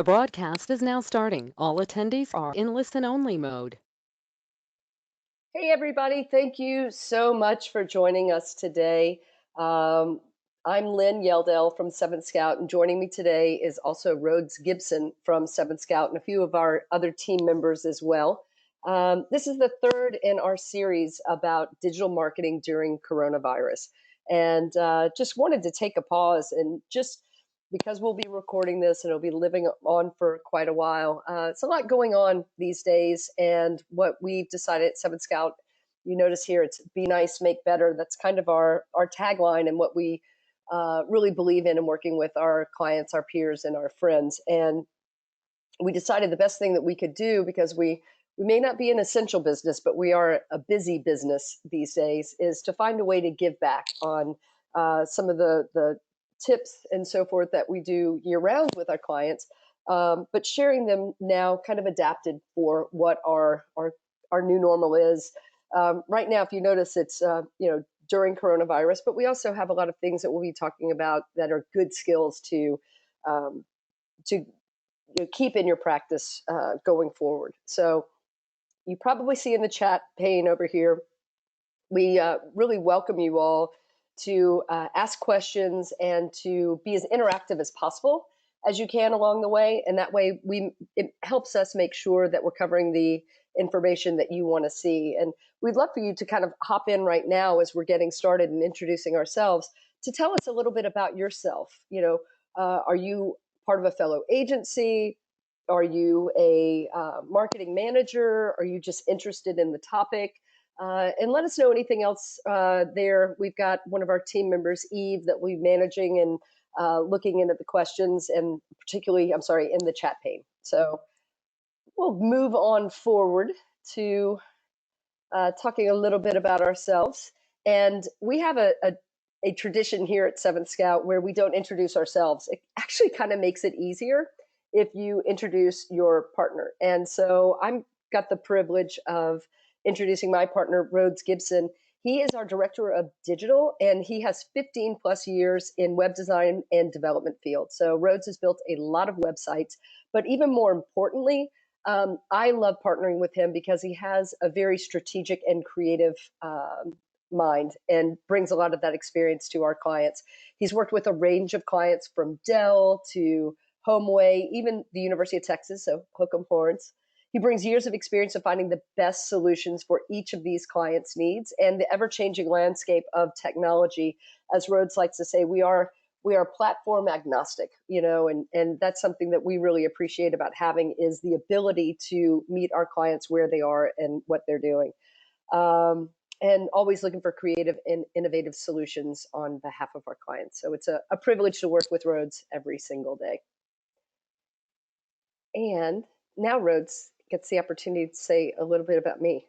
The broadcast is now starting. All attendees are in listen-only mode. Hey, everybody. Thank you so much for joining us today. Um, I'm Lynn Yeldell from Seventh Scout, and joining me today is also Rhodes Gibson from Seventh Scout and a few of our other team members as well. This is the third in our series about digital marketing during coronavirus. And just wanted to take a pause and just because we'll be recording this and it'll be living on for quite a while. It's a lot going on these days, and what we've decided at Seven Scout, you notice here, it's be nice, make better. That's kind of our tagline and what we really believe in working with our clients, our peers, and our friends. And we decided the best thing that we could do, because we may not be an essential business, but we are a busy business these days, is to find a way to give back on some of the tips and so forth that we do year round with our clients, but sharing them now kind of adapted for what our new normal is. Right now, if you notice, it's during coronavirus, but we also have a lot of things that we'll be talking about that are good skills um, to keep in your practice going forward. So you probably see in the chat pane over here, we really welcome you all to ask questions and to be as interactive as possible as you can along the way. And that way it helps us make sure that we're covering the information that you want to see. And we'd love for you to kind of hop in right now as we're getting started and introducing ourselves, to tell us a little bit about yourself. Are you part of a fellow agency? Are you a marketing manager? Are you just interested in the topic? And let us know anything else there. We've got one of our team members, Eve, that we're managing and looking into the questions, and particularly, I'm sorry, in the chat pane. So we'll move on forward to talking a little bit about ourselves. And we have a tradition here at Seventh Scout where we don't introduce ourselves. It actually kind of makes it easier if you introduce your partner. And so I've got the privilege of introducing my partner, Rhodes Gibson. He is our director of digital, and he has 15 plus years in web design and development field. So Rhodes has built a lot of websites, but even more importantly, I love partnering with him because he has a very strategic and creative mind and brings a lot of that experience to our clients. He's worked with a range of clients from Dell to Homeway, even the University of Texas, so hook 'em horns. He brings years of experience of finding the best solutions for each of these clients' needs and the ever-changing landscape of technology. As Rhodes likes to say, we are platform agnostic, and that's something that we really appreciate about having, is the ability to meet our clients where they are and what they're doing. And always looking for creative and innovative solutions on behalf of our clients. So it's a privilege to work with Rhodes every single day. And now Rhodes gets the opportunity to say a little bit about me.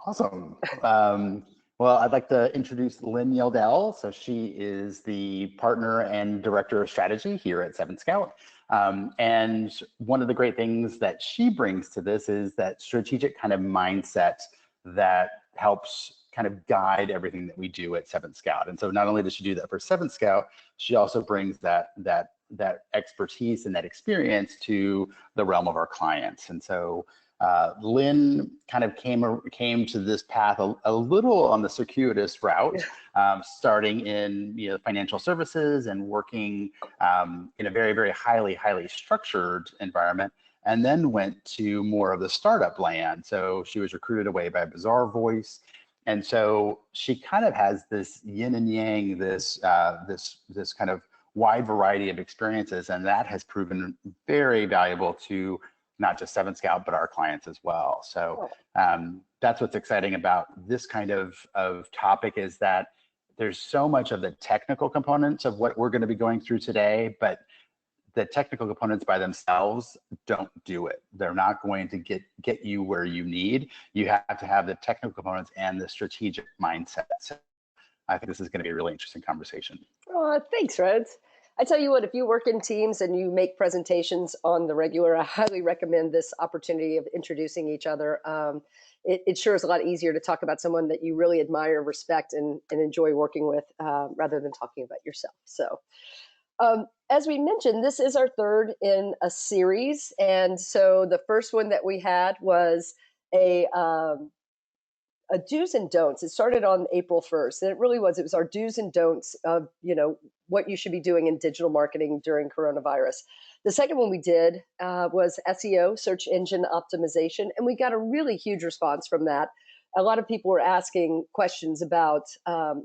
Awesome. Well, I'd like to introduce Lynn Yeldell. So she is the partner and director of strategy here at Seven Scout. And one of the great things that she brings to this is that strategic kind of mindset that helps kind of guide everything that we do at Seven Scout. And so not only does she do that for Seven Scout, she also brings that expertise and that experience to the realm of our clients. And so Lynn kind of came to this path a little on the circuitous route, starting in financial services and working in a very, very highly structured environment, and then went to more of the startup land. So she was recruited away by Bazaar Voice. And so she kind of has this yin and yang, this kind of wide variety of experiences, and that has proven very valuable to not just Seven Scout, but our clients as well. So that's what's exciting about this kind of topic, is that there's so much of the technical components of what we're going to be going through today, but the technical components by themselves don't do it. They're not going to get you where you need. You have to have the technical components and the strategic mindset. So I think this is going to be a really interesting conversation. Oh, thanks, Rhodes. I tell you what, if you work in teams and you make presentations on the regular, I highly recommend this opportunity of introducing each other. It sure is a lot easier to talk about someone that you really admire, respect, and enjoy working with, rather than talking about yourself. So As we mentioned, this is our third in a series. And so the first one that we had was a, um, a do's and don'ts. It started on April 1st, and it was our do's and don'ts of, what you should be doing in digital marketing during coronavirus. The second one we did was SEO, search engine optimization, and we got a really huge response from that. A lot of people were asking questions about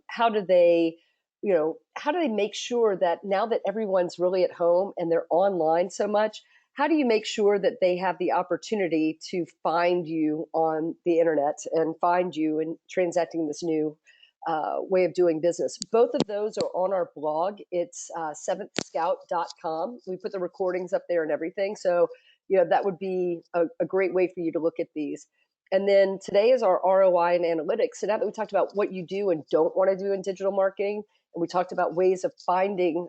how do they make sure that now that everyone's really at home and they're online so much, how do you make sure that they have the opportunity to find you on the internet and find you and transacting this new way of doing business? Both of those are on our blog. It's seventhscout.com. We put the recordings up there and everything. So, that would be a great way for you to look at these. And then today is our ROI and analytics. So now that we talked about what you do and don't want to do in digital marketing, and we talked about ways of finding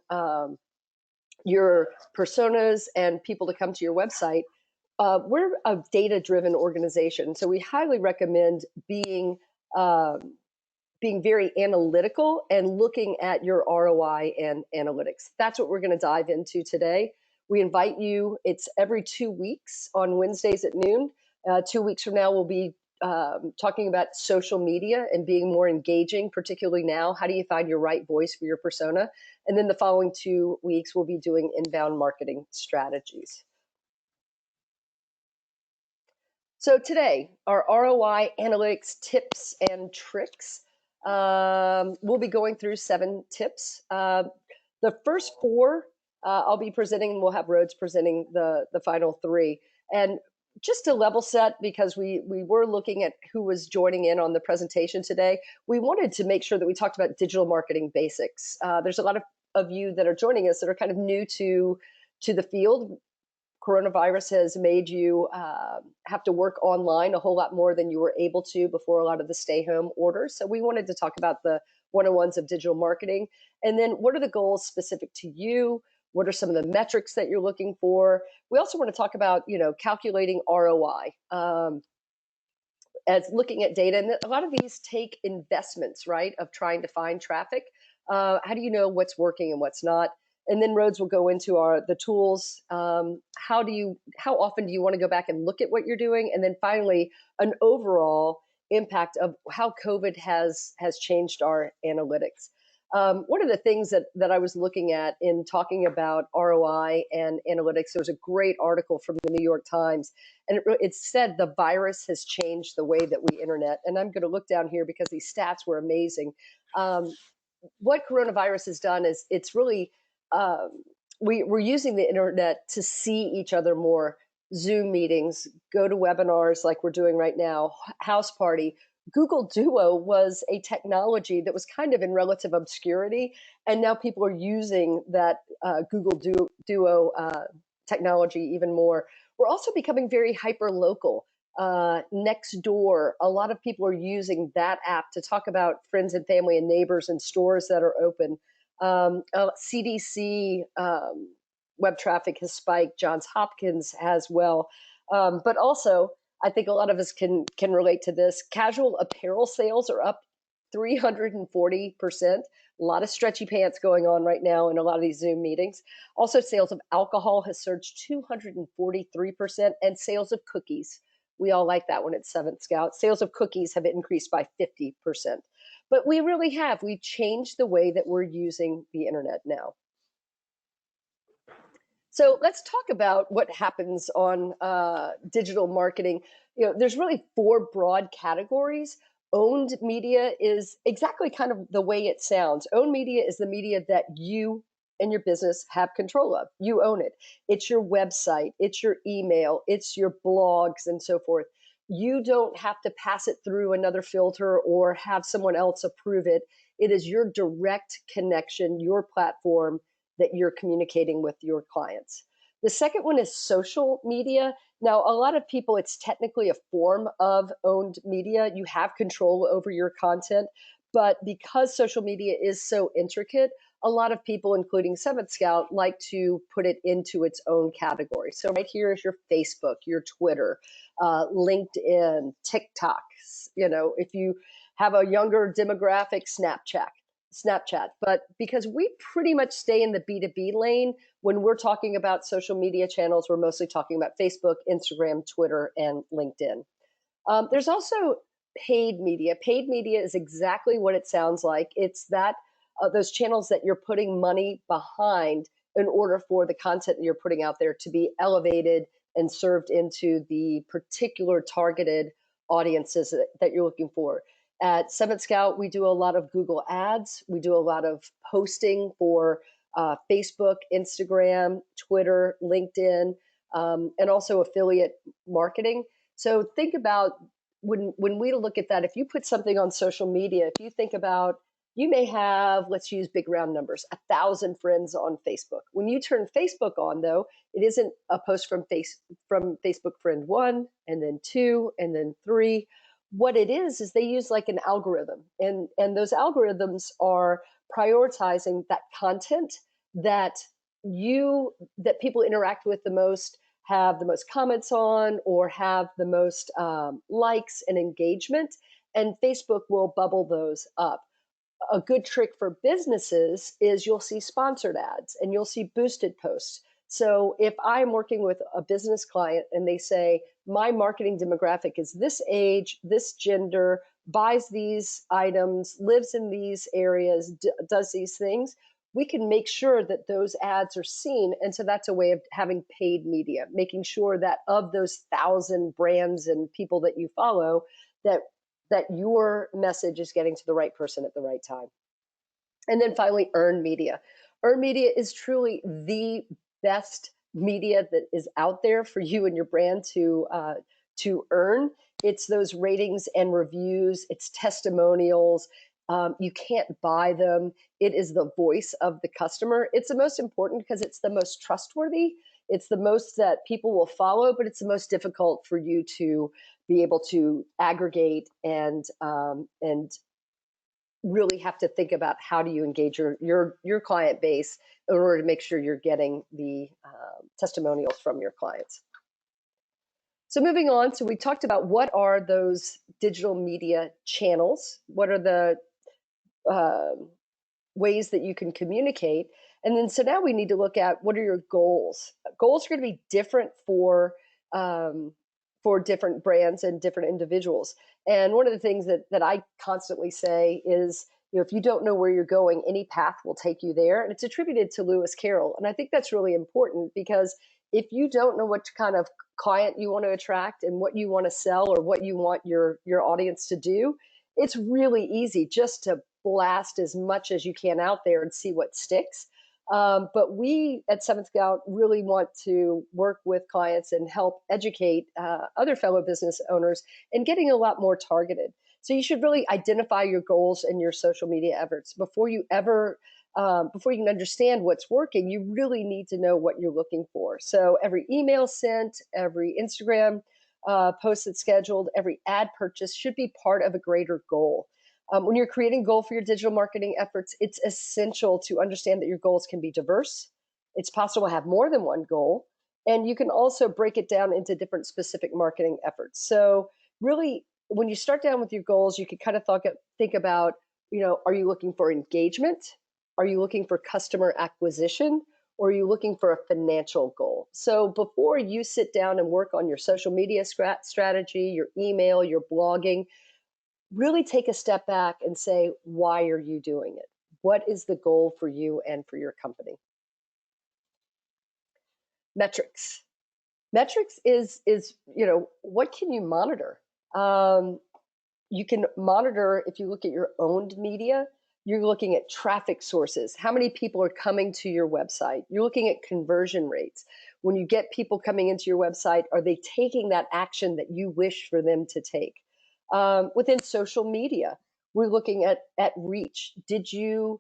your personas and people to come to your website, we're a data-driven organization. So we highly recommend being very analytical and looking at your ROI and analytics. That's what we're going to dive into today. We invite you, it's every 2 weeks on Wednesdays at noon. 2 weeks from now, we'll be talking about social media and being more engaging, particularly now. How do you find your right voice for your persona? And then the following 2 weeks, we'll be doing inbound marketing strategies. So today, our ROI analytics tips and tricks. We'll be going through 7 tips. The first 4 I'll be presenting, we'll have Rhodes presenting the final 3. And just to level set, because we were looking at who was joining in on the presentation today, we wanted to make sure that we talked about digital marketing basics. There's a lot of you that are joining us that are kind of new to the field. Coronavirus has made you have to work online a whole lot more than you were able to before a lot of the stay-home orders. So we wanted to talk about the 101s of digital marketing. And then what are the goals specific to you? What are some of the metrics that you're looking for? We also want to talk about, calculating ROI, as looking at data. And a lot of these take investments, right, of trying to find traffic. How do you know what's working and what's not? And then Rhodes will go into the tools. How often do you want to go back and look at what you're doing? And then finally, an overall impact of how COVID has changed our analytics. One of the things that I was looking at in talking about ROI and analytics, there was a great article from the New York Times, and it said the virus has changed the way that we internet. And I'm going to look down here because these stats were amazing. What coronavirus has done is it's really we're using the internet to see each other more. Zoom meetings, go to webinars like we're doing right now, House Party. Google Duo was a technology that was kind of in relative obscurity, and now people are using that Google Duo technology even more. We're also becoming very hyper local. Nextdoor, a lot of people are using that app to talk about friends and family and neighbors and stores that are open. CDC web traffic has spiked. Johns Hopkins as well. But also, I think a lot of us can relate to this. Casual apparel sales are up 340%. A lot of stretchy pants going on right now in a lot of these Zoom meetings. Also, sales of alcohol has surged 243%, and sales of cookies. We all like that one at Seventh Scout. Sales of cookies have increased by 50%. But we've changed the way that we're using the internet now. So let's talk about what happens on digital marketing. There's really 4 broad categories. Owned media is exactly kind of the way it sounds. Owned media is the media that you and your business have control of. You own it. It's your website, it's your email, it's your blogs and so forth. You don't have to pass it through another filter or have someone else approve it. It is your direct connection, your platform that you're communicating with your clients. The second one is social media. Now, a lot of people, it's technically a form of owned media. You have control over your content, but because social media is so intricate, a lot of people, including Seventh Scout, like to put it into its own category. So right here is your Facebook, your Twitter, LinkedIn, TikTok. If you have a younger demographic, Snapchat. Snapchat, but because we pretty much stay in the B2B lane, when we're talking about social media channels, we're mostly talking about Facebook, Instagram, Twitter, and LinkedIn. There's also paid media. Paid media is exactly what it sounds like. It's that those channels that you're putting money behind in order for the content that you're putting out there to be elevated and served into the particular targeted audiences that you're looking for. At Seventh Scout, we do a lot of Google Ads. We do a lot of posting for Facebook, Instagram, Twitter, LinkedIn, and also affiliate marketing. So think about when we look at that, if you put something on social media, if you think about, you may have, let's use big round numbers, 1,000 friends on Facebook. When you turn Facebook on, though, it isn't a post from Facebook friend 1 and then 2 and then 3. What it is they use like an algorithm, and those algorithms are prioritizing that content that that people interact with the most, have the most comments on, or have the most likes and engagement, and Facebook will bubble those up. A good trick for businesses is you'll see sponsored ads and you'll see boosted posts. So if I'm working with a business client and they say, my marketing demographic is this age, this gender, buys these items, lives in these areas, does these things, we can make sure that those ads are seen. And so that's a way of having paid media, making sure that of those 1,000 brands and people that you follow, that your message is getting to the right person at the right time. And then finally, earned media. Earned media is truly the best media that is out there for you and your brand to earn. It's those ratings and reviews. It's testimonials. You can't buy them. It is the voice of the customer. It's the most important because it's the most trustworthy. It's the most that people will follow, but it's the most difficult for you to be able to aggregate and really have to think about how do you engage your client base in order to make sure you're getting the testimonials from your clients. So moving on, so we talked about what are those digital media channels, what are the ways that you can communicate, and then so now we need to look at what are your goals. Goals are going to be different for different brands and different individuals. And one of the things that I constantly say is, if you don't know where you're going, any path will take you there. And it's attributed to Lewis Carroll. And I think that's really important because if you don't know what kind of client you want to attract and what you want to sell or what you want your audience to do, it's really easy just to blast as much as you can out there and see what sticks. But we at Seventh Scout really want to work with clients and help educate other fellow business owners in getting a lot more targeted. So you should really identify your goals and your social media efforts before you can understand what's working. You really need to know what you're looking for. So every email sent, every Instagram post that's scheduled, every ad purchase should be part of a greater goal. When you're creating a goal for your digital marketing efforts, it's essential to understand that your goals can be diverse. It's possible to have more than one goal. And you can also break it down into different specific marketing efforts. So really, when you start down with your goals, you can kind of think about, are you looking for engagement? Are you looking for customer acquisition? Or are you looking for a financial goal? So before you sit down and work on your social media strategy, your email, your blogging, really take a step back and say, why are you doing it? What is the goal for you and for your company? Metrics. Metrics is what can you monitor? You can monitor, if you look at your owned media, you're looking at traffic sources. How many people are coming to your website? You're looking at conversion rates. When you get people coming into your website, are they taking that action that you wish for them to take? Within social media, we're looking at reach. Did your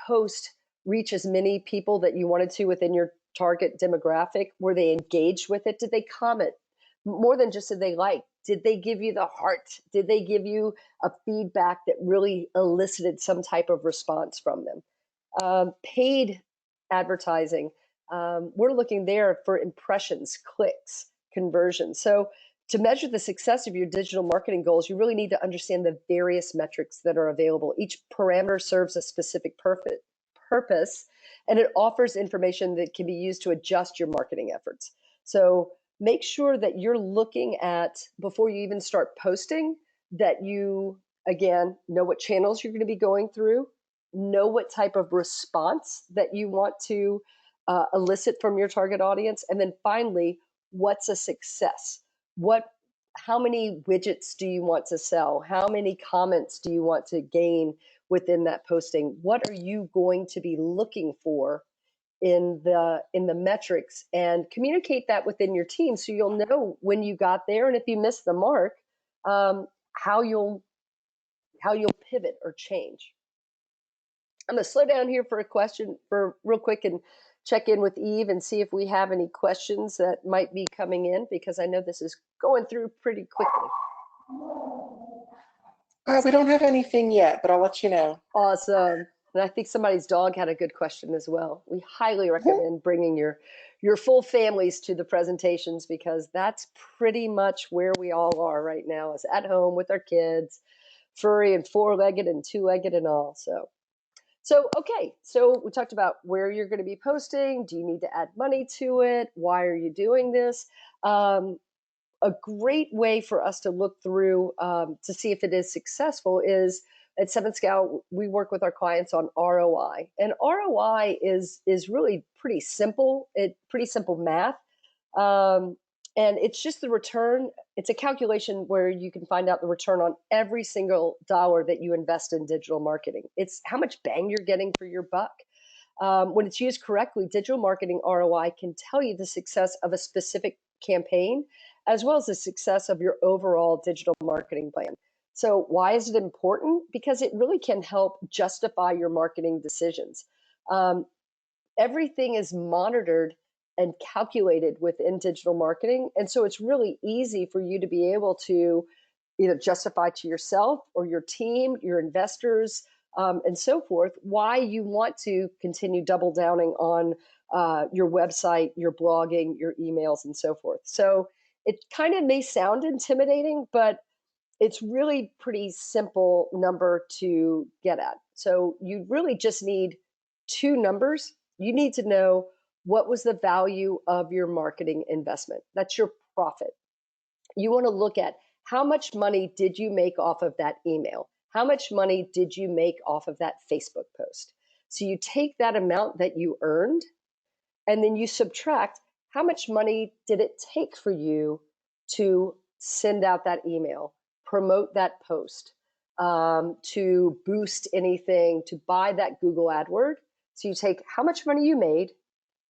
post reach as many people that you wanted to within your target demographic? Were they engaged with it? Did they comment? More than just did they like? Did they give you the heart? Did they give you a feedback that really elicited some type of response from them? Paid advertising, we're looking there for impressions, clicks, conversions. So To measure the success of your digital marketing goals, you really need to understand the various metrics that are available. Each parameter serves a specific purpose, and it offers information that can be used to adjust your marketing efforts. So make sure that you're looking at, before you even start posting, that you, again, know what channels you're going to be going through, know what type of response that you want to elicit from your target audience, and then finally, what's a success? How many widgets do you want to sell? How many comments do you want to gain within that posting? What are you going to be looking for in the metrics, and communicate that within your team so you'll know when you got there, and if you missed the mark, how you'll pivot or change. I'm going to slow down here for a question for real quick and check in with Eve and see if we have any questions that might be coming in, because I know this is going through pretty quickly. We don't have anything yet, but I'll let you know. Awesome. And I think somebody's dog had a good question as well. We highly recommend bringing your full families to the presentations, because that's pretty much where we all are right now, is at home with our kids, furry and four-legged and two-legged and all. So, okay, so we talked about where you're going to be posting. Do you need to add money to it? Why are you doing this? A great way for us to look through to see if it is successful is, at 7 Scout, we work with our clients on ROI. And ROI is really pretty simple. Pretty simple math. And it's just the return. It's a calculation where you can find out the return on every single dollar that you invest in digital marketing. It's how much bang you're getting for your buck. When it's used correctly, digital marketing ROI can tell you the success of a specific campaign, as well as the success of your overall digital marketing plan. So why is it important? Because it really can help justify your marketing decisions. Everything is monitored and calculated within digital marketing. And so it's really easy for you to be able to either justify to yourself or your team, your investors, and so forth, why you want to continue double downing on your website, your blogging, your emails, and so forth. So it kind of may sound intimidating, but it's really pretty simple number to get at. So you really just need two numbers. You need to know what was the value of your marketing investment. That's your profit. You want to look at how much money did you make off of that email? How much money did you make off of that Facebook post? So you take that amount that you earned, and then you subtract how much money did it take for you to send out that email, promote that post, to boost anything, to buy that Google AdWord. So you take how much money you made,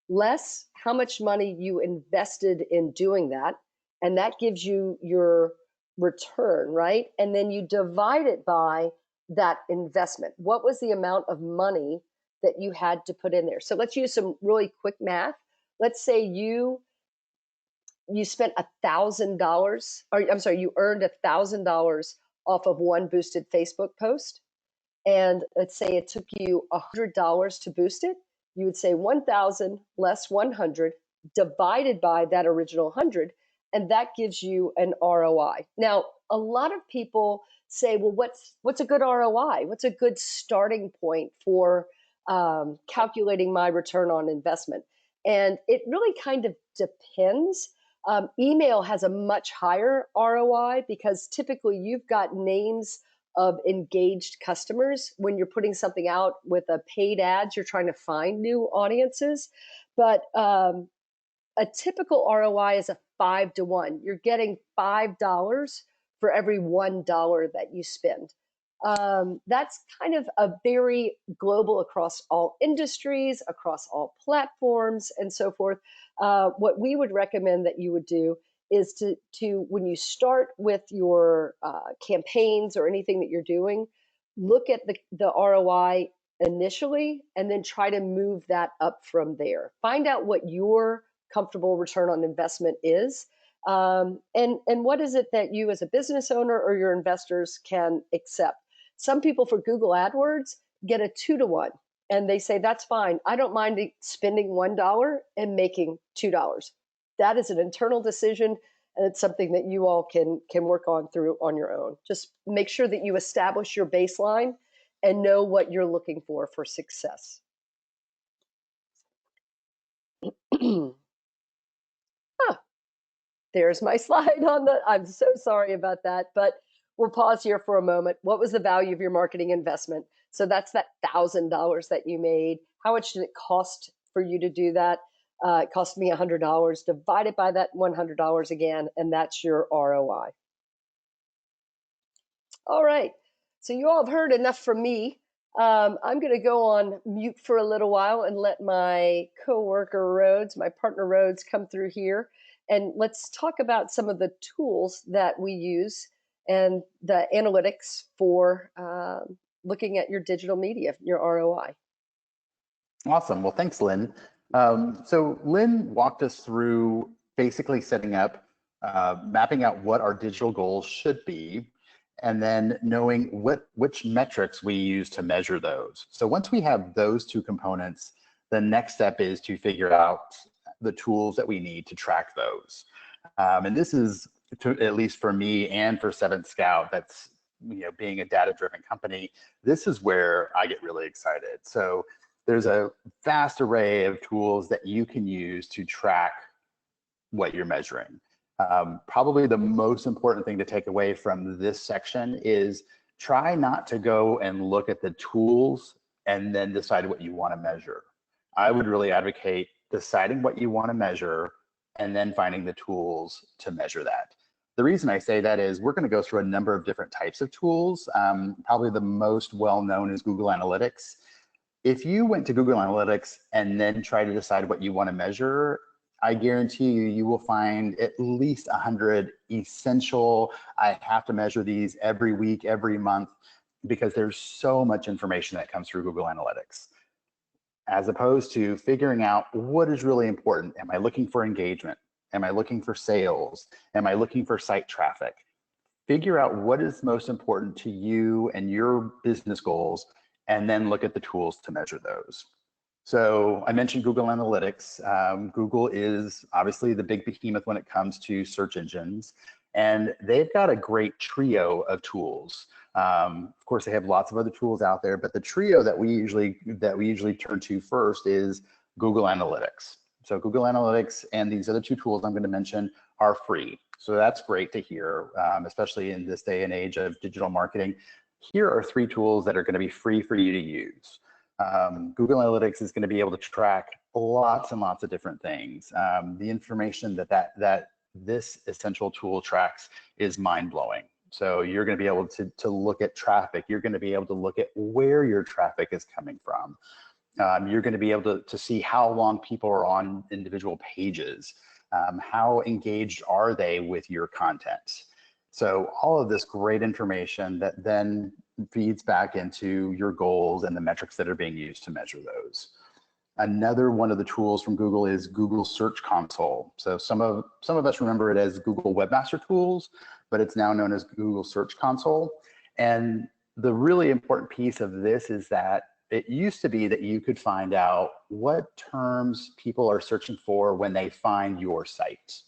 less how much money you invested in doing that, and that gives you your return, right? And then you divide it by that investment. What was the amount of money that you had to put in there? So let's use some really quick math. Let's say you spent $1,000, or I'm sorry, you earned $1,000 off of one boosted Facebook post. And let's say it took you $100 to boost it. You would say 1,000 less 100 divided by that original 100, and that gives you an ROI. Now, a lot of people say, well, what's a good ROI? What's a good starting point for calculating my return on investment? And it really kind of depends. Email has a much higher ROI because typically you've got names of engaged customers. When you're putting something out with a paid ads, you're trying to find new audiences. But a typical ROI is a 5-to-1. You're getting $5 for every $1 that you spend. That's kind of a very global across all industries, across all platforms, and so forth. What we would recommend that you would do is to when you start with your campaigns or anything that you're doing, look at the ROI initially, and then try to move that up from there. Find out what your comfortable return on investment is, and what is it that you as a business owner or your investors can accept. Some people for Google AdWords get a 2-to-1, and they say, that's fine. I don't mind spending $1 and making $2. That is an internal decision, And it's something that you all can work on your own. Just make sure that you establish your baseline and know what you're looking for success. There's my slide on I'm so sorry about that, but we'll pause here for a moment. What was the value of your marketing investment? So that's that $1,000 that you made. How much did it cost for you to do that? It cost me $100. Divide it by that $100 again, and that's your ROI. All right. So you all have heard enough from me. I'm going to go on mute for a little while and let my coworker Rhodes, my partner Rhodes, come through here. And let's talk about some of the tools that we use and the analytics for looking at your digital media, your ROI. Awesome. Well, thanks, Lynn. So Lynn walked us through basically setting up, mapping out what our digital goals should be, and then knowing which metrics we use to measure those. So once we have those two components, the next step is to figure out the tools that we need to track those. And this is, at least for me and for Seventh Scout, that's, being a data-driven company, this is where I get really excited. So there's a vast array of tools that you can use to track what you're measuring. Probably the most important thing to take away from this section is try not to go and look at the tools and then decide what you want to measure. I would really advocate deciding what you want to measure and then finding the tools to measure that. The reason I say that is we're going to go through a number of different types of tools. Probably the most well-known is Google Analytics. If you went to Google Analytics and then try to decide what you want to measure, I guarantee you will find at least 100 essential, I have to measure these every week, every month, because there's so much information that comes through Google Analytics. As opposed to figuring out what is really important. Am I looking for engagement? Am I looking for sales? Am I looking for site traffic? Figure out what is most important to you and your business goals, and then look at the tools to measure those. So I mentioned Google Analytics. Google is obviously the big behemoth when it comes to search engines, and they've got a great trio of tools. Of course, they have lots of other tools out there, but the trio that we usually turn to first is Google Analytics. So Google Analytics and these other two tools I'm going to mention are free. So that's great to hear, especially in this day and age of digital marketing. Here are three tools that are going to be free for you to use. Google Analytics is going to be able to track lots and lots of different things. The information that this essential tool tracks is mind-blowing. So you're going to be able to look at traffic. You're going to be able to look at where your traffic is coming from. You're going to be able to see how long people are on individual pages. How engaged are they with your content? So all of this great information that then feeds back into your goals and the metrics that are being used to measure those. Another one of the tools from Google is Google Search Console. So some of us remember it as Google Webmaster Tools, but it's now known as Google Search Console. And the really important piece of this is that it used to be that you could find out what terms people are searching for when they find your site.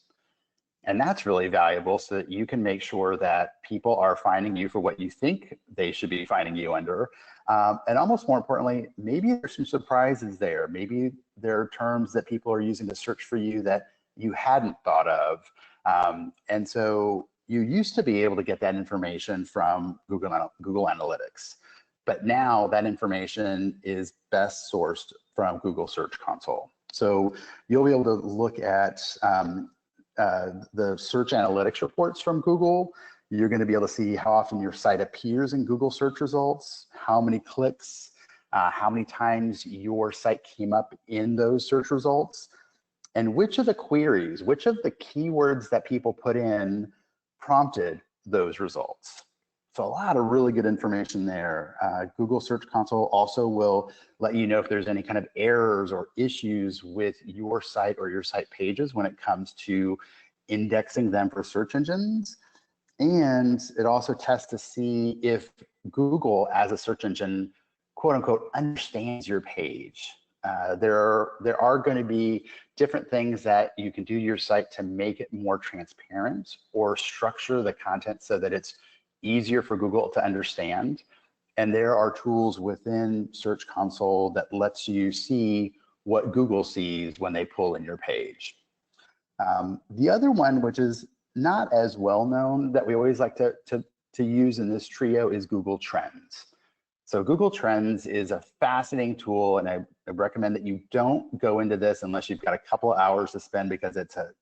And that's really valuable so that you can make sure that people are finding you for what you think they should be finding you under. And almost more importantly, maybe there's some surprises there. Maybe there are terms that people are using to search for you that you hadn't thought of. And so you used to be able to get that information from Google Analytics. But now that information is best sourced from Google Search Console. So you'll be able to look at the search analytics reports from Google. You're going to be able to see how often your site appears in Google search results, how many clicks, how many times your site came up in those search results, and which of the queries, which of the keywords that people put in prompted those results. So a lot of really good information there. Google Search Console also will let you know if there's any kind of errors or issues with your site or your site pages when it comes to indexing them for search engines. And it also tests to see if Google as a search engine, quote unquote, understands your page. there are going to be different things that you can do to your site to make it more transparent or structure the content so that it's easier for Google to understand. And there are tools within Search Console that lets you see what Google sees when they pull in your page. The other one, which is not as well known, that we always like to use in this trio is Google Trends. So Google Trends is a fascinating tool, and I recommend that you don't go into this unless you've got a couple of hours to spend, because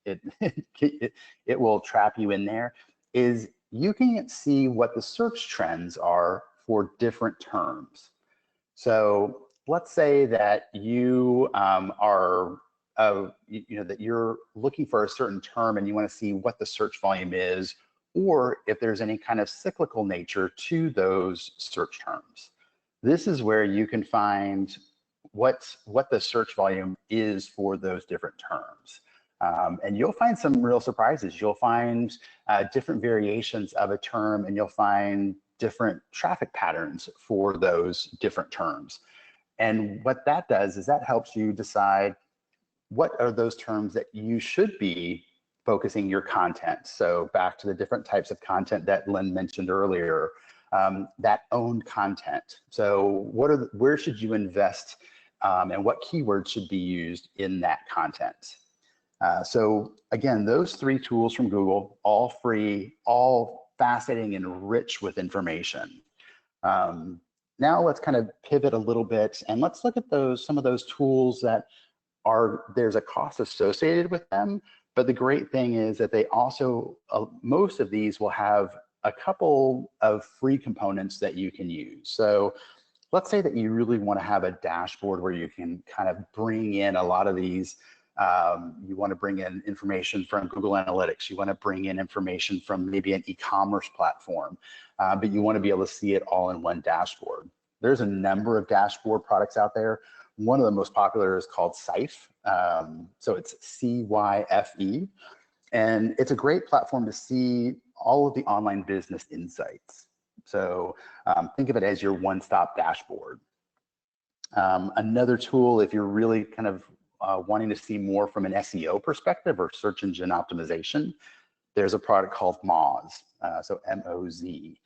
it will trap you in there. Is you can see what the search trends are for different terms. So let's say that you that you're looking for a certain term and you want to see what the search volume is, or if there's any kind of cyclical nature to those search terms. This is where you can find what the search volume is for those different terms. And you'll find some real surprises. You'll find different variations of a term, and you'll find different traffic patterns for those different terms. And what that does is that helps you decide what are those terms that you should be focusing your content. So back to the different types of content that Lynn mentioned earlier, that owned content. So where should you invest, and what keywords should be used in that content? So again, those three tools from Google, all free, all fascinating and rich with information. Now let's kind of pivot a little bit and let's look at some of those tools that there's a cost associated with them, but the great thing is that they also, most of these will have a couple of free components that you can use. So let's say that you really want to have a dashboard where you can kind of bring in a lot of these. You want to bring in information from Google Analytics. You want to bring in information from maybe an e-commerce platform, but you want to be able to see it all in one dashboard. There's a number of dashboard products out there. One of the most popular is called Cyphe. So it's CYFE. And it's a great platform to see all of the online business insights. So think of it as your one-stop dashboard. Another tool, if you're really kind of wanting to see more from an SEO perspective or search engine optimization, there's a product called Moz, so M-O-Z.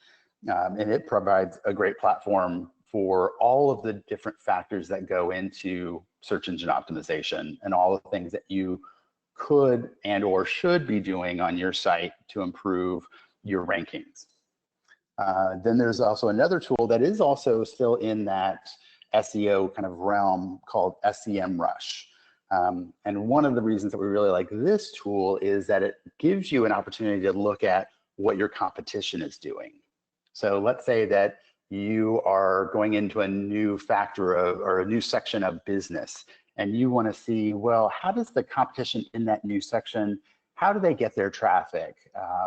And it provides a great platform for all of the different factors that go into search engine optimization and all the things that you could and or should be doing on your site to improve your rankings. Then there's also another tool that is also still in that SEO kind of realm called SEMrush. And one of the reasons that we really like this tool is that it gives you an opportunity to look at what your competition is doing. So let's say that you are going into a new factor or a new section of business, and you want to see, well, how does the competition in that new section, how do they get their traffic?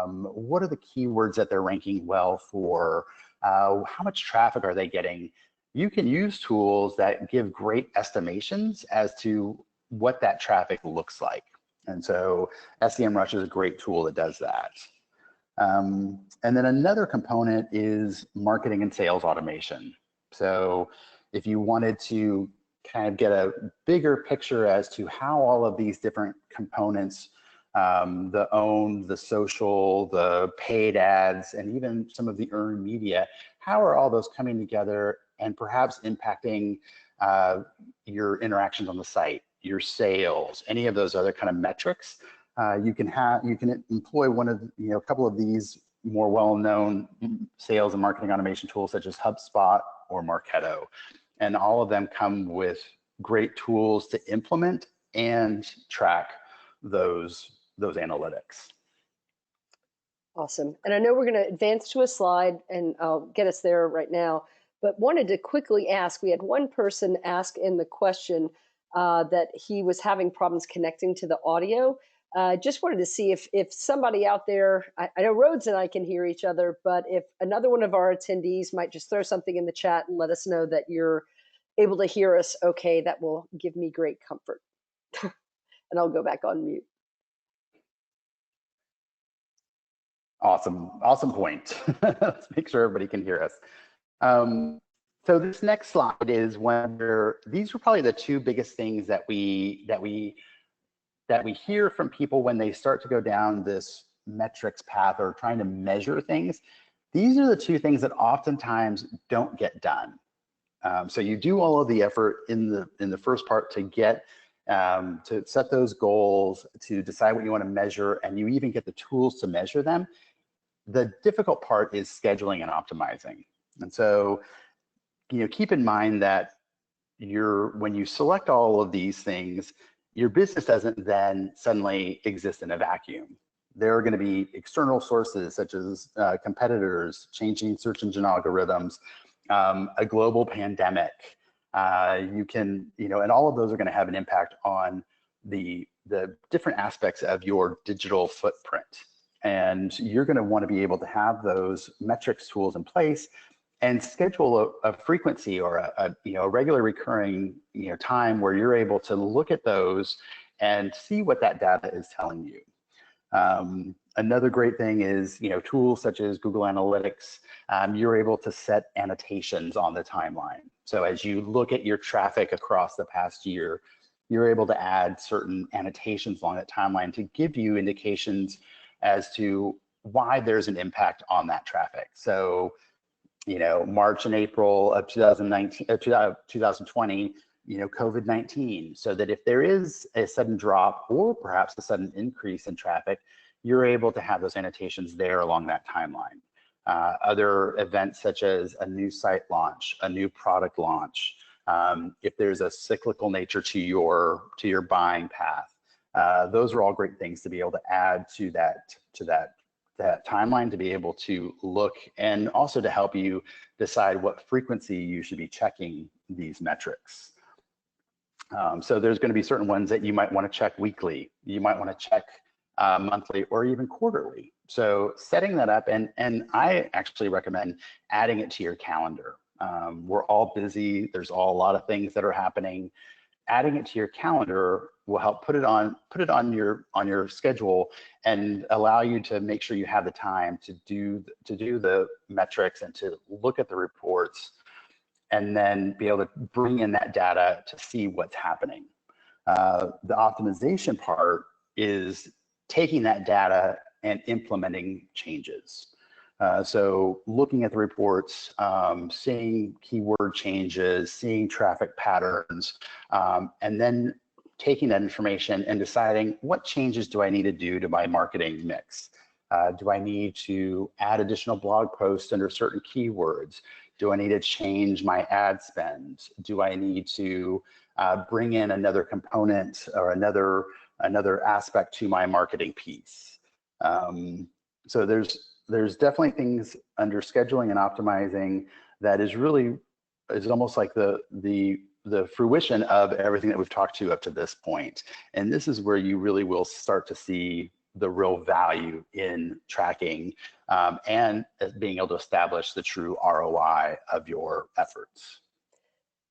What are the keywords that they're ranking well for? How much traffic are they getting? You can use tools that give great estimations as to what that traffic looks like. And so SEMrush is a great tool that does that. And then another component is marketing and sales automation. So if you wanted to kind of get a bigger picture as to how all of these different components, the owned, the social, the paid ads, and even some of the earned media, how are all those coming together and perhaps impacting your interactions on the site, your sales, any of those other kind of metrics? You can employ a couple of these more well-known sales and marketing automation tools such as HubSpot or Marketo, and all of them come with great tools to implement and track those analytics. Awesome. And I know we're going to advance to a slide, and I'll get us there right now, but wanted to quickly ask, we had one person ask in the question that he was having problems connecting to the audio. Just wanted to see if somebody out there, I know Rhodes and I can hear each other, but if another one of our attendees might just throw something in the chat and let us know that you're able to hear us okay, that will give me great comfort. And I'll go back on mute. Awesome point. Let's make sure everybody can hear us. So this next slide is these are probably the two biggest things that we hear from people when they start to go down this metrics path or trying to measure things. These are the two things that oftentimes don't get done. So you do all of the effort in the first part to get to set those goals, to decide what you want to measure, and you even get the tools to measure them. The difficult part is scheduling and optimizing. And so, keep in mind that when you select all of these things, your business doesn't then suddenly exist in a vacuum. There are going to be external sources such as competitors, changing search engine algorithms, a global pandemic. And all of those are going to have an impact on the different aspects of your digital footprint. And you're going to want to be able to have those metrics tools in place and schedule a frequency or a regular recurring time where you're able to look at those and see what that data is telling you. Another great thing is tools such as Google Analytics. You're able to set annotations on the timeline. So as you look at your traffic across the past year, you're able to add certain annotations along that timeline to give you indications as to why there's an impact on that traffic. So March and April of 2019, 2020, COVID-19, so that if there is a sudden drop or perhaps a sudden increase in traffic, you're able to have those annotations there along that timeline. Other events such as a new site launch, a new product launch, if there's a cyclical nature to your buying path, those are all great things to be able to add to that timeline, to be able to look and also to help you decide what frequency you should be checking these metrics. So there's going to be certain ones that you might want to check weekly, you might want to check monthly or even quarterly. So setting that up, and I actually recommend adding it to your calendar. We're all busy, there's a lot of things that are happening. Adding it to your calendar will help put it on your schedule and allow you to make sure you have the time to do the metrics and to look at the reports, and then be able to bring in that data to see what's happening. The optimization part is taking that data and implementing changes. So looking at the reports, seeing keyword changes, seeing traffic patterns, and then taking that information and deciding what changes do I need to do to my marketing mix. Do I need to add additional blog posts under certain keywords? Do I need to change my ad spend? Do I need to bring in another component or another aspect to my marketing piece? So there's definitely things under scheduling and optimizing that is almost like the fruition of everything that we've talked to up to this point. And this is where you really will start to see the real value in tracking and being able to establish the true ROI of your efforts.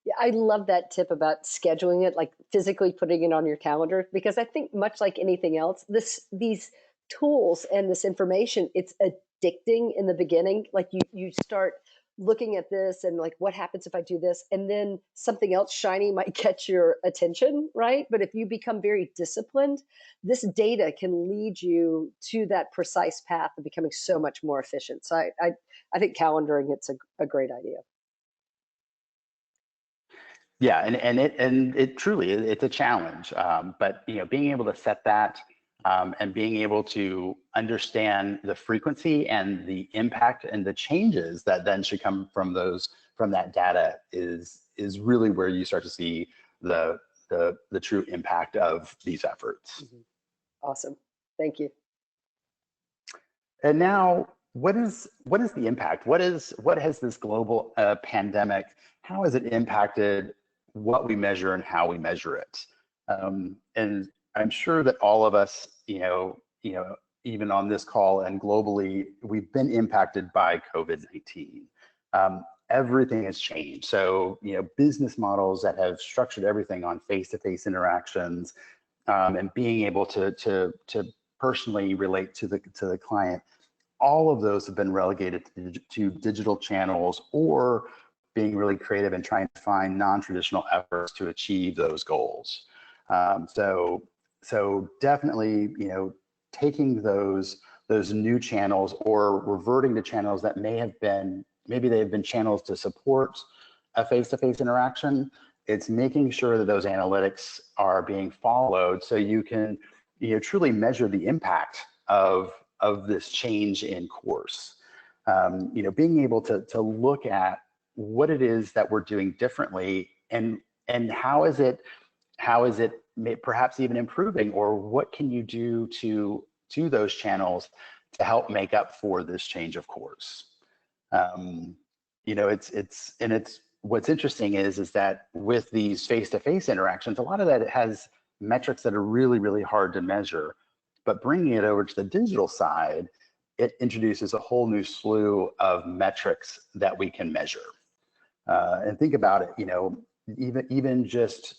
Yeah, I love that tip about scheduling it, like physically putting it on your calendar, because I think much like anything else, these tools and this information, it's addicting in the beginning. Like you start looking at this and like, what happens if I do this? And then something else shiny might catch your attention, right? But if you become very disciplined, this data can lead you to that precise path of becoming so much more efficient. So I think calendaring, it's a great idea. Yeah, and it truly, it's a challenge, but being able to set that and being able to understand the frequency and the impact and the changes that then should come from that data is really where you start to see the true impact of these efforts. Mm-hmm. Awesome, thank you. And now, what is the impact? What has this global pandemic? How has it impacted what we measure and how we measure it? And I'm sure that all of us, even on this call and globally, we've been impacted by COVID-19. Everything has changed. So, business models that have structured everything on face-to-face interactions and being able to personally relate to the client, all of those have been relegated to digital channels or being really creative and trying to find non-traditional efforts to achieve those goals. So definitely, taking those new channels or reverting to channels that maybe they have been channels to support a face-to-face interaction. It's making sure that those analytics are being followed so you can truly measure the impact of this change in course. Being able to look at what it is that we're doing differently and how is it perhaps even improving, or what can you do to those channels to help make up for this change of course. It's what's interesting is that with these face-to-face interactions, a lot of that has metrics that are really, really hard to measure, but bringing it over to the digital side, it introduces a whole new slew of metrics that we can measure. And think about it, even just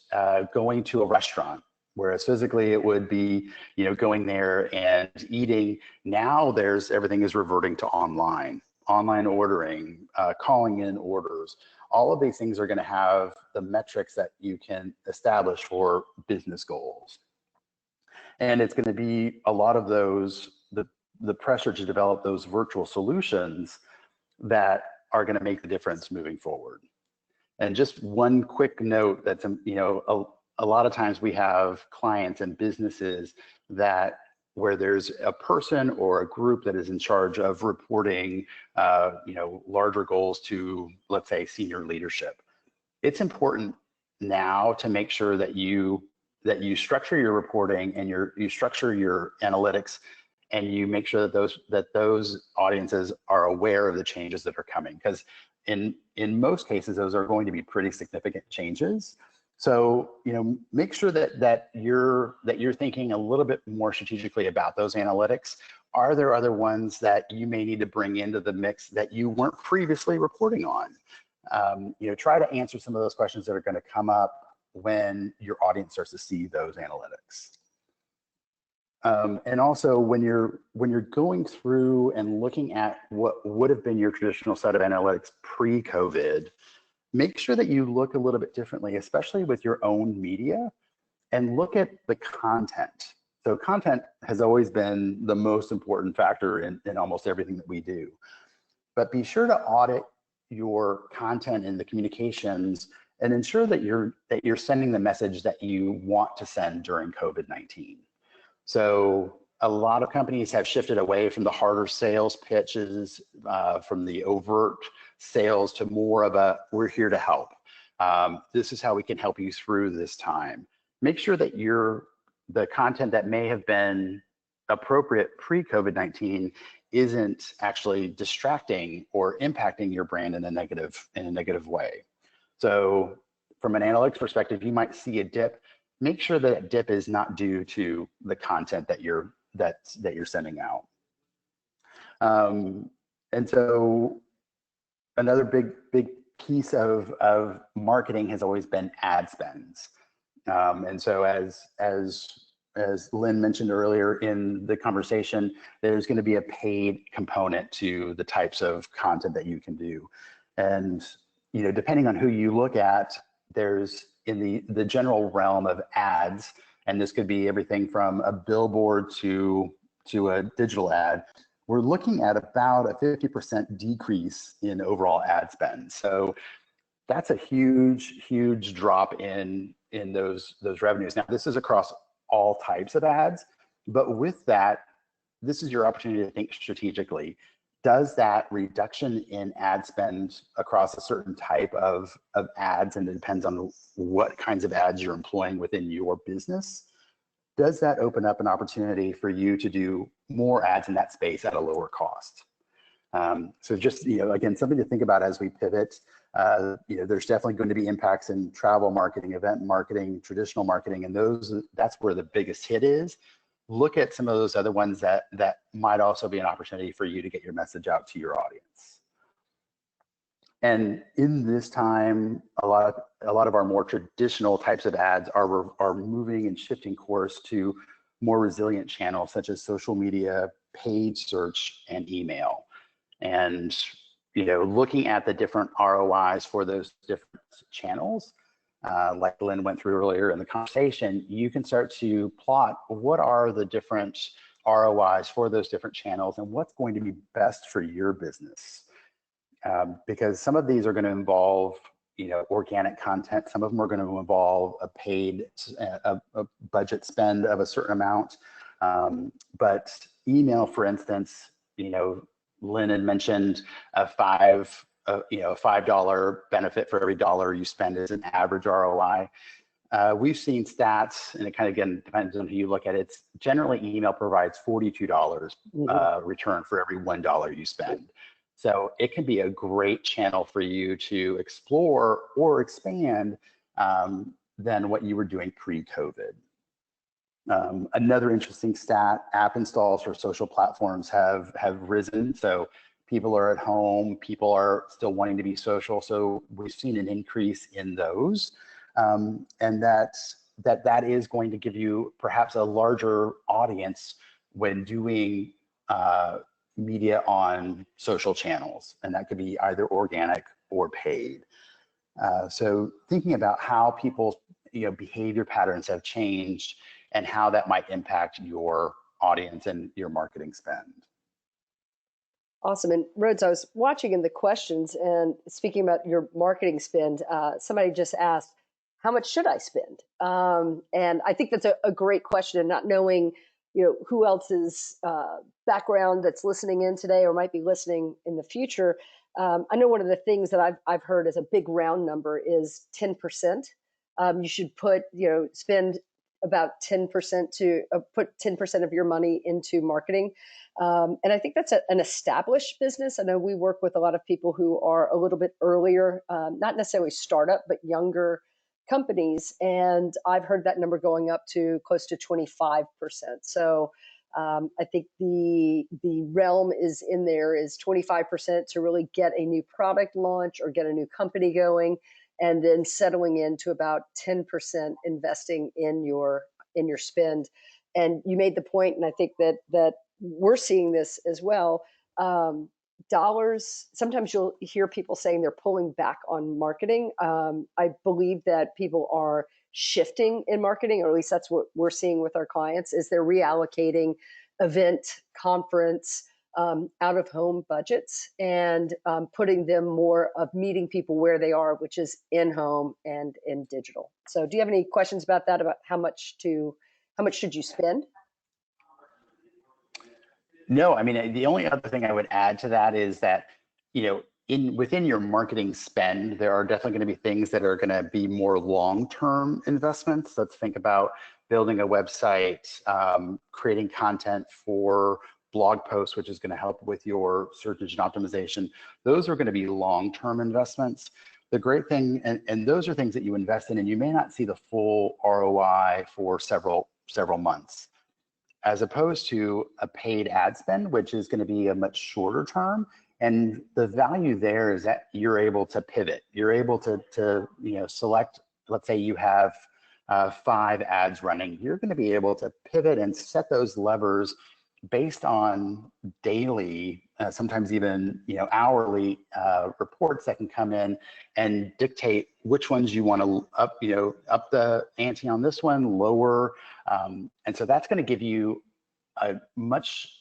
going to a restaurant, whereas physically it would be, going there and eating. Now everything is reverting to online ordering, calling in orders. All of these things are going to have the metrics that you can establish for business goals. And it's going to be a lot of those, the pressure to develop those virtual solutions that are going to make the difference moving forward. And just one quick note that's, a lot of times we have clients and businesses where there's a person or a group that is in charge of reporting, larger goals to, let's say, senior leadership. It's important now to make sure that you structure your reporting and you structure your analytics, and you make sure that those audiences are aware of the changes that are coming, because in most cases those are going to be pretty significant changes. So make sure that you're thinking a little bit more strategically about those analytics. Are there other ones that you may need to bring into the mix that you weren't previously reporting on? Try to answer some of those questions that are going to come up when your audience starts to see those analytics. And also when you're going through and looking at what would have been your traditional set of analytics pre-COVID, make sure that you look a little bit differently, especially with your own media, and look at the content. So content has always been the most important factor in almost everything that we do. But be sure to audit your content and the communications and ensure that you're sending the message that you want to send during COVID-19. So a lot of companies have shifted away from the harder sales pitches, from the overt sales, to more of a, we're here to help. This is how we can help you through this time. Make sure that the content that may have been appropriate pre-COVID-19 isn't actually distracting or impacting your brand in a negative way. So from an analytics perspective, you might see a dip. Make sure that dip is not due to the content that you're sending out. And so another big piece of marketing has always been ad spends. And so as Lynn mentioned earlier in the conversation, there's going to be a paid component to the types of content that you can do. And depending on who you look at, there's in the general realm of ads, and this could be everything from a billboard to a digital ad, we're looking at about a 50% decrease in overall ad spend. So that's a huge drop in those revenues. Now, this is across all types of ads, but with that, this is your opportunity to think strategically. Does that reduction in ad spend across a certain type of ads, and it depends on what kinds of ads you're employing within your business, does that open up an opportunity for you to do more ads in that space at a lower cost? So just, again, something to think about as we pivot. There's definitely going to be impacts in travel marketing, event marketing, traditional marketing, and that's where the biggest hit is. Look at some of those other ones that might also be an opportunity for you to get your message out to your audience. And in this time, a lot of our more traditional types of ads are moving and shifting course to more resilient channels such as social media, paid search, and email. And looking at the different ROIs for those different channels, like Lynn went through earlier in the conversation, you can start to plot what are the different ROIs for those different channels and what's going to be best for your business. Because some of these are going to involve organic content. Some of them are going to involve a paid a budget spend of a certain amount. But email, for instance, Lynn had mentioned a $5 benefit for every dollar you spend is an average ROI. We've seen stats, and it kind of again depends on who you look at. It's generally email provides $42 return for every $1 you spend. So it can be a great channel for you to explore or expand than what you were doing pre-COVID. Another interesting stat, app installs for social platforms have risen. So people are at home, people are still wanting to be social. So we've seen an increase in those. And that is going to give you perhaps a larger audience when doing media on social channels, and that could be either organic or paid. So thinking about how people's behavior patterns have changed and how that might impact your audience and your marketing spend. Awesome. And Rhodes, I was watching in the questions and speaking about your marketing spend, somebody just asked, how much should I spend? And I think that's a great question, and not knowing who else's background that's listening in today or might be listening in the future. I know one of the things that I've heard as a big round number is 10%. You should spend about 10% to put 10% of your money into marketing. And I think that's an established business. I know we work with a lot of people who are a little bit earlier, not necessarily startup, but younger companies. And I've heard that number going up to close to 25%. So I think the realm is in there is 25% to really get a new product launch or get a new company going, and then settling into about 10% investing in your spend. And you made the point, and I think that we're seeing this as well. Dollars, sometimes you'll hear people saying they're pulling back on marketing. I believe that people are shifting in marketing, or at least that's what we're seeing with our clients, is they're reallocating event, conference, out of home budgets, and putting them more of meeting people where they are, which is in home and in digital. So do you have any questions about that, about how much should you spend? No, I mean, the only other thing I would add to that is that, within your marketing spend, there are definitely going to be things that are going to be more long-term investments. Let's think about building a website, creating content for blog posts, which is going to help with your search engine optimization. Those are going to be long-term investments. The great thing, and those are things that you invest in, and you may not see the full ROI for several months, as opposed to a paid ad spend, which is going to be a much shorter term. And the value there is that you're able to pivot. You're able to select, let's say you have 5 ads running. You're going to be able to pivot and set those levers based on daily, sometimes even hourly reports that can come in and dictate which ones you want to up the ante on this one, lower, and so that's going to give you a much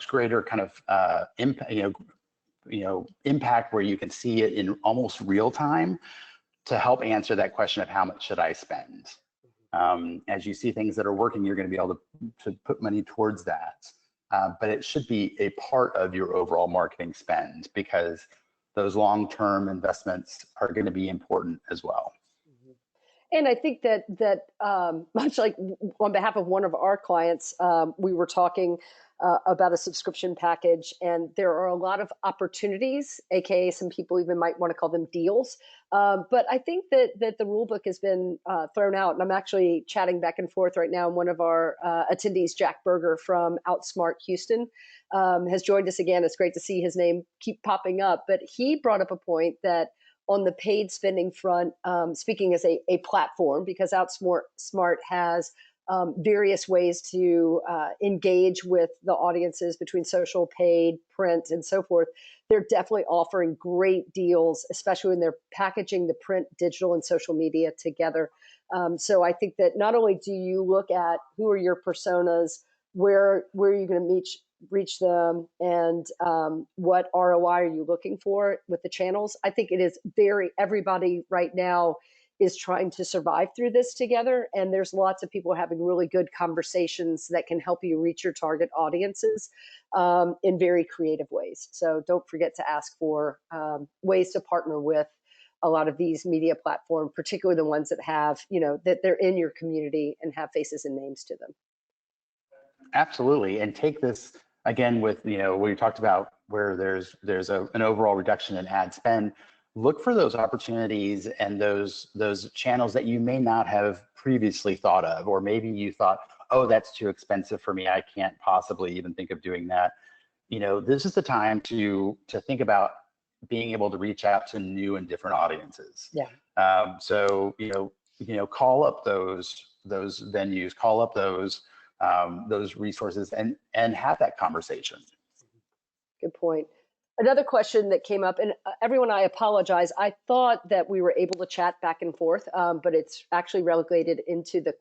greater kind of impact where you can see it in almost real time to help answer that question of how much should I spend. As you see things that are working, you're going to be able to put money towards that. But it should be a part of your overall marketing spend, because those long-term investments are going to be important as well. And I think that much like on behalf of one of our clients, we were talking about a subscription package, and there are a lot of opportunities, aka some people even might want to call them deals. But I think that the rule book has been thrown out, and I'm actually chatting back and forth right now. And one of our attendees, Jack Berger from Outsmart Houston, has joined us again. It's great to see his name keep popping up. But he brought up a point that on the paid spending front, speaking as a platform, because Outsmart has various ways to engage with the audiences between social, paid, print, and so forth. They're definitely offering great deals, especially when they're packaging the print, digital, and social media together. So I think that not only do you look at who are your personas, where are you going to reach them, and what ROI are you looking for with the channels. I think it is everybody right now is trying to survive through this together, and there's lots of people having really good conversations that can help you reach your target audiences in very creative ways. So don't forget to ask for ways to partner with a lot of these media platforms, particularly the ones that have, that they're in your community and have faces and names to them. Absolutely. And take this again with, we talked about where there's an overall reduction in ad spend. Look for those opportunities and those channels that you may not have previously thought of, or maybe you thought, oh, that's too expensive for me. I can't possibly even think of doing that. This is the time to think about being able to reach out to new and different audiences. Yeah. So call up those venues, call up those resources, and have that conversation. Good point. Another question that came up, and everyone, I apologize. I thought that we were able to chat back and forth, but it's actually relegated into the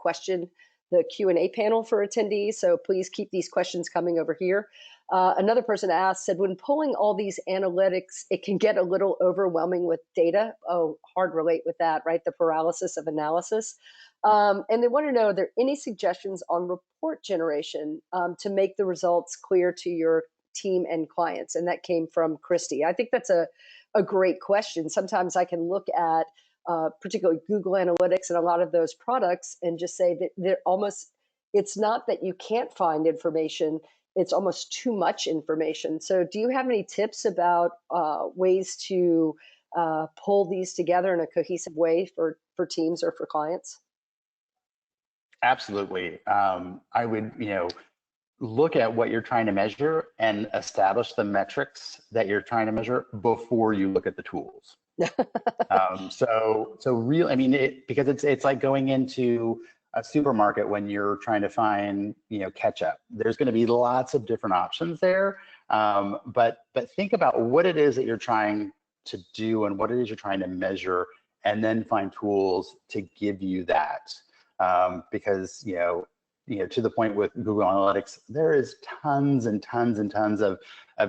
Q&A panel for attendees. So please keep these questions coming over here. Another person said, when pulling all these analytics, it can get a little overwhelming with data. Oh, hard relate with that, right? The paralysis of analysis. And they want to know, are there any suggestions on report generation to make the results clear to your team and clients? And that came from Christy. I think that's a great question. Sometimes I can look at particularly Google Analytics and a lot of those products and just say that it's not that you can't find information, it's almost too much information. So do you have any tips about ways to pull these together in a cohesive way for teams or for clients? Absolutely. I would, look at what you're trying to measure and establish the metrics that you're trying to measure before you look at the tools. So really, because it's like going into a supermarket when you're trying to find, ketchup. There's going to be lots of different options there, but think about what it is that you're trying to do and what it is you're trying to measure, and then find tools to give you that. Because to the point with Google Analytics, there is tons and tons and tons of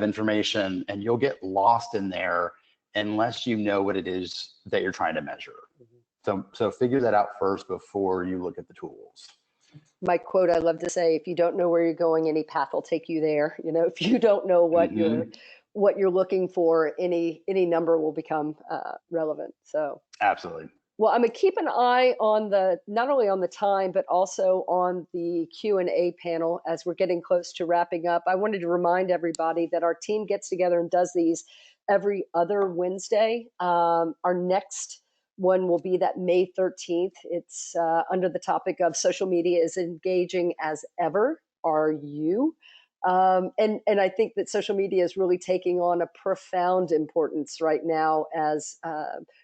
information, and you'll get lost in there unless you know what it is that you're trying to measure. So figure that out first before you look at the tools. My quote I love to say, if you don't know where you're going, any path will take you there. If you don't know what you're looking for, any number will become relevant. So absolutely. Well, I'm going to keep an eye on not only on the time, but also on the Q&A panel as we're getting close to wrapping up. I wanted to remind everybody that our team gets together and does these every other Wednesday. Our next one will be that May 13th. It's under the topic of social media is engaging as ever. Are you? And I think that social media is really taking on a profound importance right now, as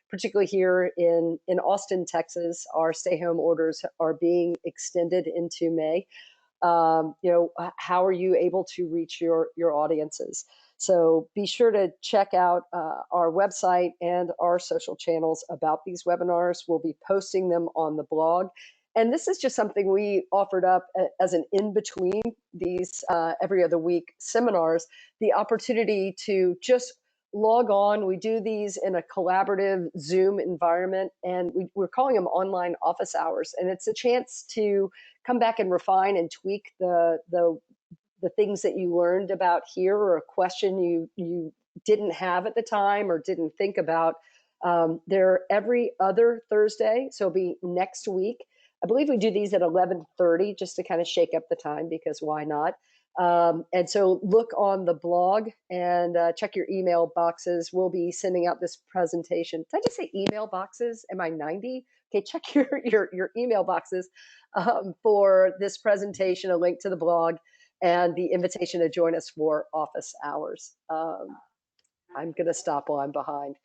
particularly here in Austin, Texas, our stay-home orders are being extended into May. How are you able to reach your audiences? So be sure to check out our website and our social channels about these webinars. We'll be posting them on the blog. And this is just something we offered up as an in-between these every other week seminars, the opportunity to just log on. We do these in a collaborative Zoom environment, and we're calling them online office hours. And it's a chance to come back and refine and tweak the things that you learned about here, or a question you didn't have at the time or didn't think about. They're every other Thursday, so it'll be next week. I believe we do these at 11:30 just to kind of shake up the time, because why not? And so look on the blog and check your email boxes. We'll be sending out this presentation. Did I just say email boxes? Am I 90? Okay, check your email boxes for this presentation, a link to the blog, and the invitation to join us for office hours. I'm going to stop while I'm behind.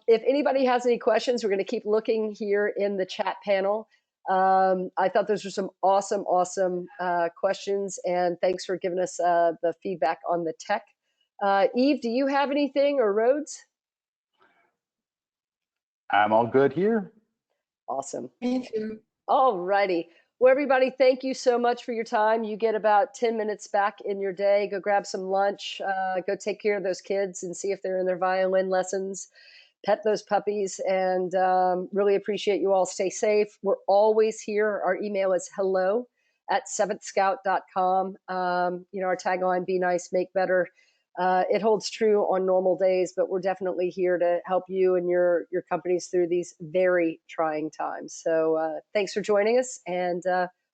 If anybody has any questions, we're going to keep looking here in the chat panel. I thought those were some awesome questions, and thanks for giving us the feedback on the tech. Eve, do you have anything, or Rhodes? I'm all good here. Awesome. Me too. All righty. Well, everybody, thank you so much for your time. You get about 10 minutes back in your day. Go grab some lunch, go take care of those kids and see if they're in their violin lessons, pet those puppies, and really appreciate you all. Stay safe. We're always here. Our email is hello@seventhscout.com. Our tagline, be nice, make better. It holds true on normal days, but we're definitely here to help you and your companies through these very trying times. So thanks for joining us, and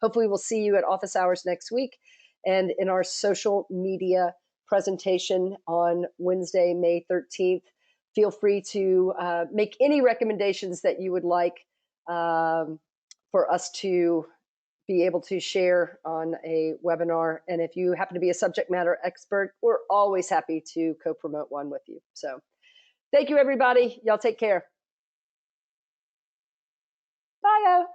hopefully we'll see you at office hours next week and in our social media presentation on Wednesday, May 13th. Feel free to make any recommendations that you would like for us to be able to share on a webinar. And if you happen to be a subject matter expert, we're always happy to co-promote one with you. So thank you, everybody. Y'all take care. Bye.